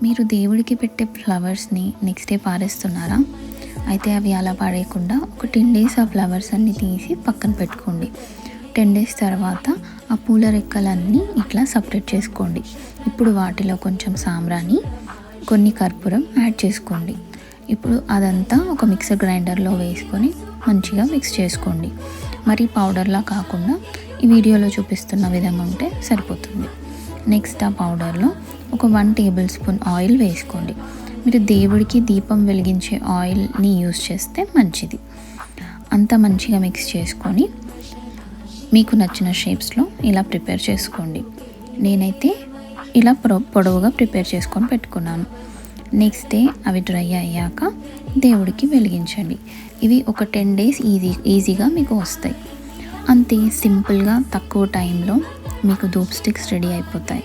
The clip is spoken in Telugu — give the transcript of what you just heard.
మీరు దేవుడికి పెట్టే ఫ్లవర్స్ని నెక్స్ట్ డే పారేస్తున్నారా? అయితే అవి అలా పాడేయకుండా ఒక 10 డేస్ ఆ ఫ్లవర్స్ అన్నీ తీసి పక్కన పెట్టుకోండి. 10 డేస్ తర్వాత ఆ పూల రెక్కలన్నీ ఇట్లా సపరేట్ చేసుకోండి. ఇప్పుడు వాటిలో కొంచెం సాంబ్రాణి, కొన్ని కర్పూరం యాడ్ చేసుకోండి. ఇప్పుడు అదంతా ఒక మిక్సర్ గ్రైండర్లో వేసుకొని మంచిగా మిక్స్ చేసుకోండి. మరి పౌడర్లా కాకుండా ఈ వీడియోలో చూపిస్తున్న విధంగా ఉంటే సరిపోతుంది. నెక్స్ట్ ఆ పౌడర్లో ఒక 1 టేబుల్ స్పూన్ ఆయిల్ వేసుకోండి. మీరు దేవుడికి దీపం వెలిగించే ఆయిల్ని యూస్ చేస్తే మంచిది. అంతా మంచిగా మిక్స్ చేసుకొని మీకు నచ్చిన షేప్స్లో ఇలా ప్రిపేర్ చేసుకోండి. నేనైతే ఇలా పొడవుగా ప్రిపేర్ చేసుకొని పెట్టుకున్నాను. నెక్స్ట్ డే అవి డ్రై అయ్యాక దేవుడికి వెలిగించండి. ఇవి ఒక 10 డేస్ ఈజీగా మీకు వస్తాయి. అంతే, సింపుల్గా తక్కువ టైంలో మీకు ధూప్ స్టిక్స్ రెడీ అయిపోతాయి.